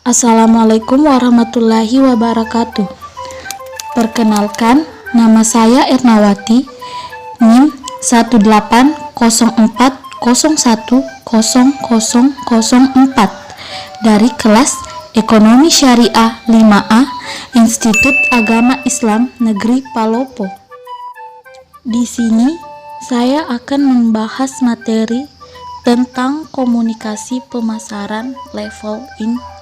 Assalamualaikum warahmatullahi wabarakatuh. Perkenalkan, nama saya Ernawati, NIM 18040100004 dari kelas Ekonomi Syariah 5A Institut Agama Islam Negeri Palopo. Di sini saya akan membahas materi tentang komunikasi pemasaran level individual.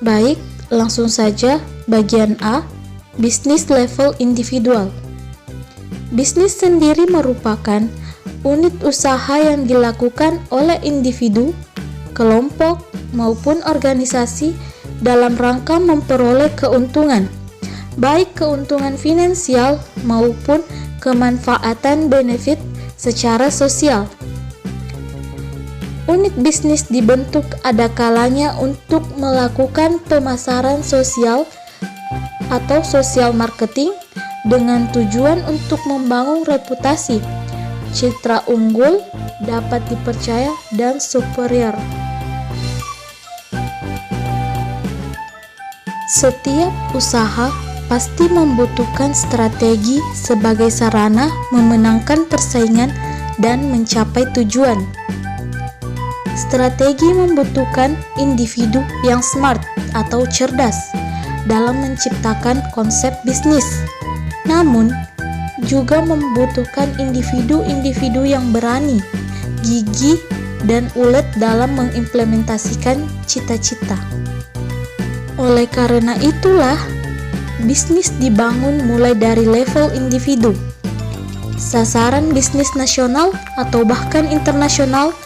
Baik, langsung saja bagian A, bisnis level individual. Bisnis sendiri merupakan unit usaha yang dilakukan oleh individu, kelompok, maupun organisasi dalam rangka memperoleh keuntungan, baik keuntungan finansial maupun kemanfaatan benefit secara sosial. Unit bisnis dibentuk ada kalanya untuk melakukan pemasaran sosial atau social marketing dengan tujuan untuk membangun reputasi, citra unggul, dapat dipercaya, dan superior. Setiap usaha pasti membutuhkan strategi sebagai sarana memenangkan persaingan dan mencapai tujuan. Strategi membutuhkan individu yang smart atau cerdas dalam menciptakan konsep bisnis. Namun, juga membutuhkan individu-individu yang berani, gigih, dan ulet dalam mengimplementasikan cita-cita. Oleh karena itulah, bisnis dibangun mulai dari level individu. Sasaran bisnis nasional atau bahkan internasional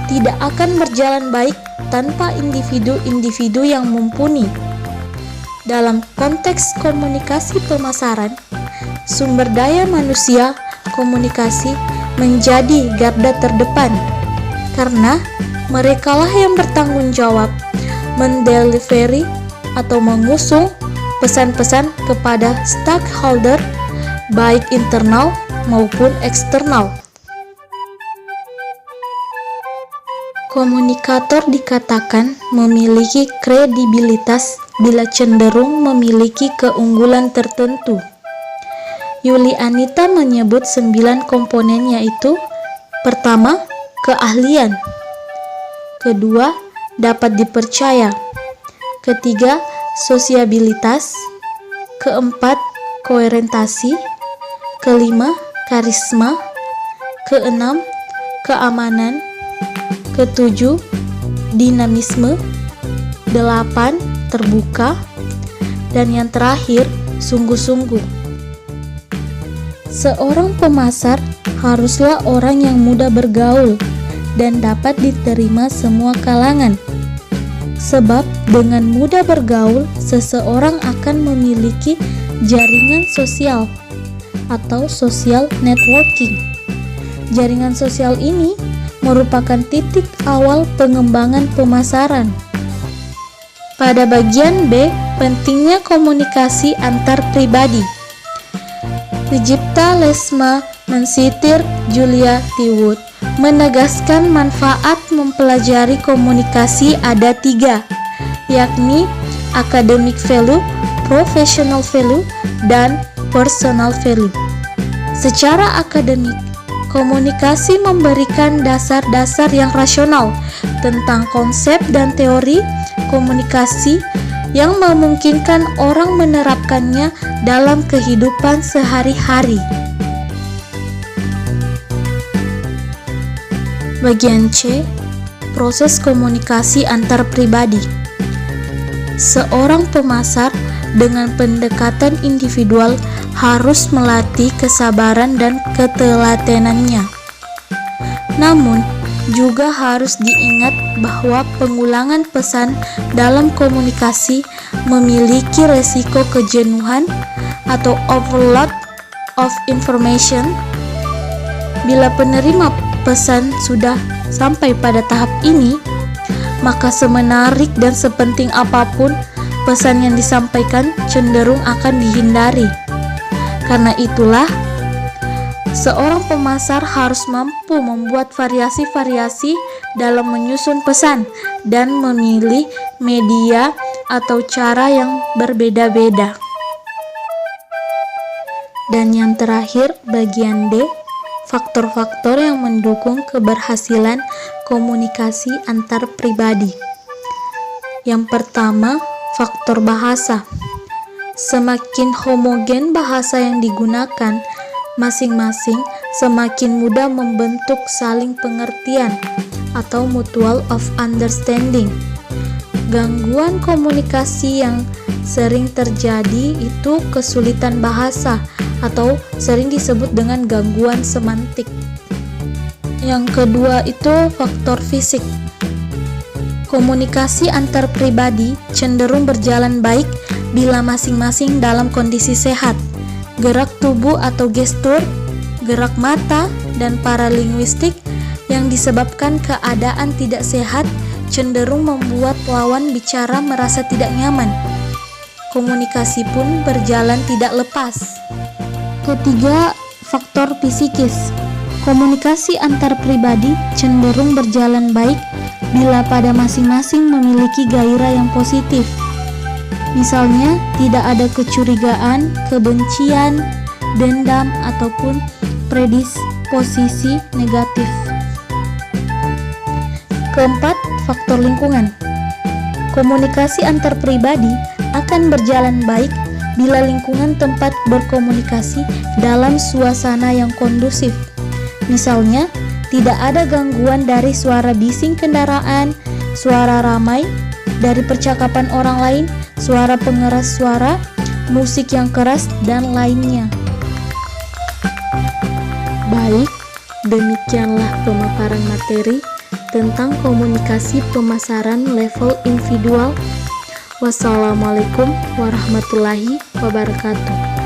tidak akan berjalan baik tanpa individu-individu yang mumpuni. Dalam konteks komunikasi pemasaran, sumber daya manusia komunikasi menjadi garda terdepan, karena merekalah yang bertanggung jawab mendelivery atau mengusung pesan-pesan kepada stakeholder baik internal maupun eksternal. Komunikator dikatakan memiliki kredibilitas bila cenderung memiliki keunggulan tertentu. Yuli Anita menyebut 9 komponen, yaitu: pertama, keahlian; kedua, dapat dipercaya; ketiga, sosiabilitas; keempat, koherentasi; kelima, karisma; keenam, keamanan; ketujuh, dinamisme; 8, terbuka; dan yang terakhir, sungguh-sungguh. Seorang pemasar haruslah orang yang mudah bergaul dan dapat diterima semua kalangan. Sebab dengan mudah bergaul, seseorang akan memiliki jaringan sosial atau social networking. Jaringan sosial ini merupakan titik awal pengembangan pemasaran. Pada bagian B, pentingnya komunikasi antar pribadi. Sujipta Lesma mensitir Julia T. Wood menegaskan manfaat mempelajari komunikasi ada 3, yakni academic value, professional value, dan personal value. Secara akademik, komunikasi memberikan dasar-dasar yang rasional tentang konsep dan teori komunikasi yang memungkinkan orang menerapkannya dalam kehidupan sehari-hari. Bagian C, proses komunikasi antar pribadi. Seorang pemasar dengan pendekatan individual harus melatih kesabaran dan ketelatenannya. Namun, juga harus diingat bahwa pengulangan pesan dalam komunikasi memiliki resiko kejenuhan atau overload of information. Bila penerima pesan sudah sampai pada tahap ini, maka semenarik dan sepenting apapun pesan yang disampaikan cenderung akan dihindari. Karena itulah, Seorang pemasar harus mampu membuat variasi-variasi dalam menyusun pesan dan memilih media atau cara yang berbeda-beda. Dan yang terakhir, bagian D, faktor-faktor yang mendukung keberhasilan komunikasi antar pribadi. Yang pertama, faktor bahasa. Semakin homogen bahasa yang digunakan masing-masing, semakin mudah membentuk saling pengertian atau mutual of understanding. Gangguan komunikasi yang sering terjadi itu kesulitan bahasa atau sering disebut dengan gangguan semantik. Yang kedua itu faktor fisik. Komunikasi antar pribadi cenderung berjalan baik bila masing-masing dalam kondisi sehat. Gerak tubuh atau gestur, gerak mata, dan paralinguistik yang disebabkan keadaan tidak sehat cenderung membuat lawan bicara merasa tidak nyaman. Komunikasi pun berjalan tidak lepas. Ketiga, faktor psikis. Komunikasi antar pribadi cenderung berjalan baik bila pada masing-masing memiliki gairah yang positif. Misalnya, tidak ada kecurigaan, kebencian, dendam, ataupun predisposisi negatif. Keempat, faktor lingkungan. Komunikasi antar pribadi akan berjalan baik bila lingkungan tempat berkomunikasi dalam suasana yang kondusif. Misalnya, tidak ada gangguan dari suara bising kendaraan, suara ramai dari percakapan orang lain, suara pengeras suara, musik yang keras, dan lainnya. Baik, demikianlah pemaparan materi tentang komunikasi pemasaran level individual. Wassalamualaikum warahmatullahi wabarakatuh.